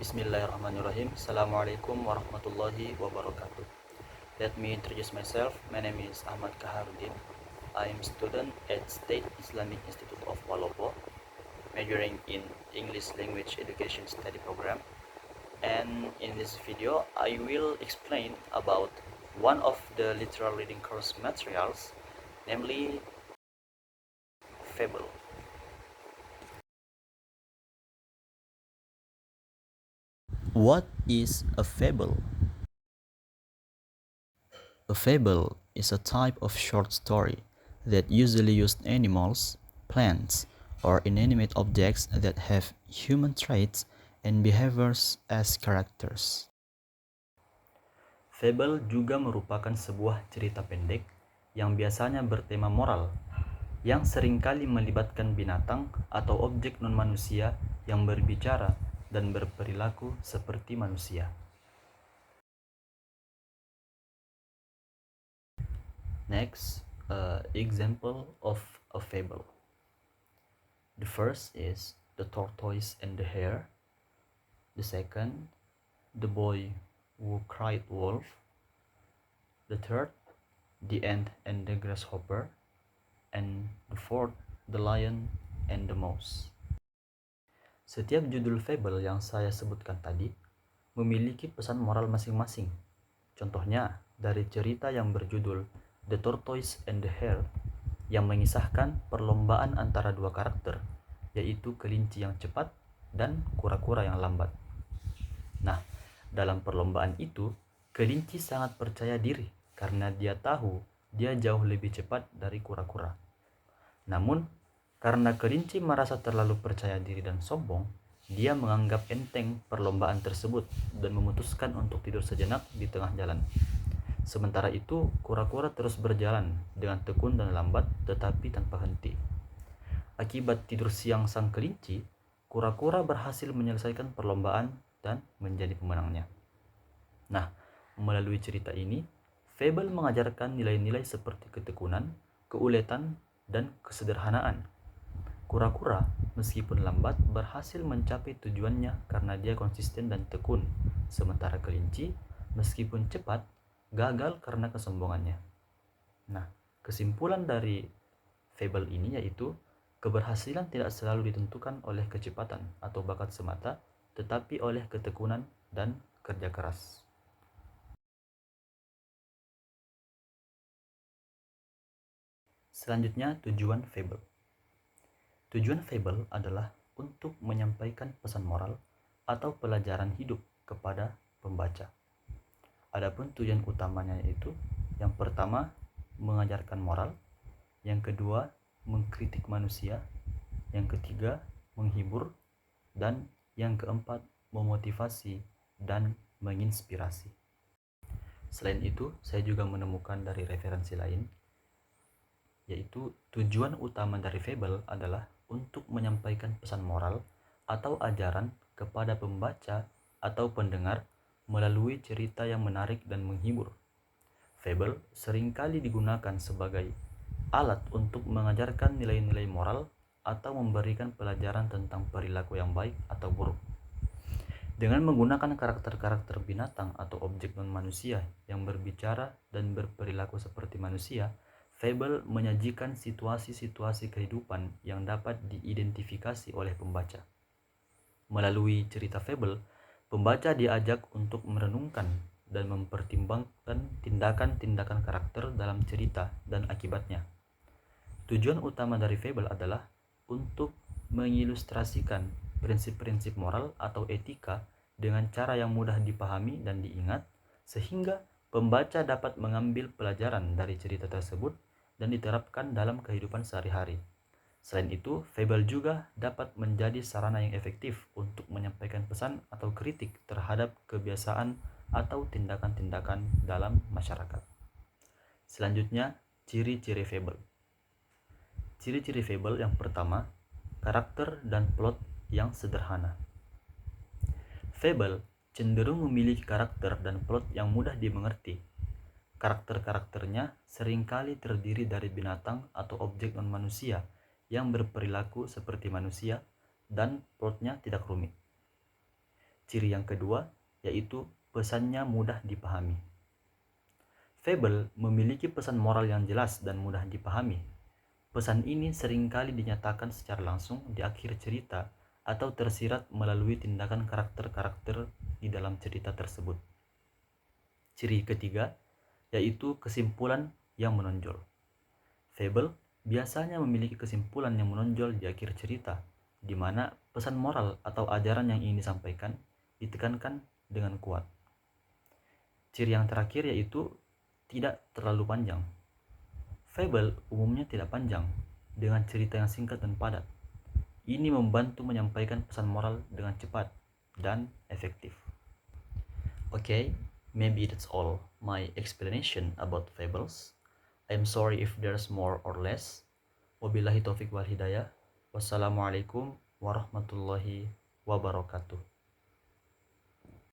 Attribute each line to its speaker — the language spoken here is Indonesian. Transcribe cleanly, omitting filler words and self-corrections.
Speaker 1: Bismillahirrahmanirrahim. Assalamualaikum warahmatullahi wabarakatuh. Let me introduce myself. My name is Ahmad Kaharudin. I am student at State Islamic Institute of Palopo, majoring in English Language Education Study Program. And in this video, I will explain about one of the literal reading course materials, namely fable. What is a fable? A fable is a type of short story that usually uses animals, plants, or inanimate objects that have human traits and behaviors as characters. Fable juga merupakan sebuah cerita pendek yang biasanya bertema moral, yang seringkali melibatkan binatang atau objek non-manusia yang berbicara dan berperilaku seperti manusia. Next, example of a fable. The first is the tortoise and the hare. The second, the boy who cried wolf. The third, the ant and the grasshopper. And the fourth, the lion and the mouse. Setiap judul fable yang saya sebutkan tadi memiliki pesan moral masing-masing. Contohnya dari cerita yang berjudul The Tortoise and the Hare yang mengisahkan perlombaan antara dua karakter, yaitu kelinci yang cepat dan kura-kura yang lambat. Nah, dalam perlombaan itu, kelinci sangat percaya diri karena dia tahu dia jauh lebih cepat dari kura-kura. Namun, karena kelinci merasa terlalu percaya diri dan sombong, dia menganggap enteng perlombaan tersebut dan memutuskan untuk tidur sejenak di tengah jalan. Sementara itu, kura-kura terus berjalan dengan tekun dan lambat tetapi tanpa henti. Akibat tidur siang sang kelinci, kura-kura berhasil menyelesaikan perlombaan dan menjadi pemenangnya. Nah, melalui cerita ini, fable mengajarkan nilai-nilai seperti ketekunan, keuletan, dan kesederhanaan. Kura-kura, meskipun lambat, berhasil mencapai tujuannya karena dia konsisten dan tekun. Sementara kelinci, meskipun cepat, gagal karena kesombongannya. Nah, kesimpulan dari fable ini yaitu keberhasilan tidak selalu ditentukan oleh kecepatan atau bakat semata, tetapi oleh ketekunan dan kerja keras. Selanjutnya, tujuan fable. Tujuan fable adalah untuk menyampaikan pesan moral atau pelajaran hidup kepada pembaca. Adapun tujuan utamanya yaitu yang pertama mengajarkan moral, yang kedua mengkritik manusia, yang ketiga menghibur, dan yang keempat memotivasi dan menginspirasi. Selain itu, saya juga menemukan dari referensi lain, yaitu tujuan utama dari fable adalah untuk menyampaikan pesan moral atau ajaran kepada pembaca atau pendengar melalui cerita yang menarik dan menghibur. Fable seringkali digunakan sebagai alat untuk mengajarkan nilai-nilai moral atau memberikan pelajaran tentang perilaku yang baik atau buruk. Dengan menggunakan karakter-karakter binatang atau objek non-manusia yang berbicara dan berperilaku seperti manusia, fable menyajikan situasi-situasi kehidupan yang dapat diidentifikasi oleh pembaca. Melalui cerita fable, pembaca diajak untuk merenungkan dan mempertimbangkan tindakan-tindakan karakter dalam cerita dan akibatnya. Tujuan utama dari fable adalah untuk mengilustrasikan prinsip-prinsip moral atau etika dengan cara yang mudah dipahami dan diingat, sehingga pembaca dapat mengambil pelajaran dari cerita tersebut dan diterapkan dalam kehidupan sehari-hari. Selain itu, fable juga dapat menjadi sarana yang efektif untuk menyampaikan pesan atau kritik terhadap kebiasaan atau tindakan-tindakan dalam masyarakat. Selanjutnya, ciri-ciri fable. Ciri-ciri fable yang pertama, karakter dan plot yang sederhana. Fable cenderung memiliki karakter dan plot yang mudah dimengerti. Karakter-karakternya seringkali terdiri dari binatang atau objek non-manusia yang berperilaku seperti manusia dan plotnya tidak rumit. Ciri yang kedua yaitu pesannya mudah dipahami. Fable memiliki pesan moral yang jelas dan mudah dipahami. Pesan ini seringkali dinyatakan secara langsung di akhir cerita atau tersirat melalui tindakan karakter-karakter di dalam cerita tersebut. Ciri ketiga yaitu kesimpulan yang menonjol. Fable biasanya memiliki kesimpulan yang menonjol di akhir cerita, di mana pesan moral atau ajaran yang ingin disampaikan ditekankan dengan kuat. Ciri yang terakhir yaitu tidak terlalu panjang. Fable umumnya tidak panjang, dengan cerita yang singkat dan padat. Ini membantu menyampaikan pesan moral dengan cepat dan efektif. Okay, maybe that's all my explanation about fables. I'm sorry if there's more or less. Wabillahi taufiq wal hidayah. Wassalamualaikum warahmatullahi wabarakatuh.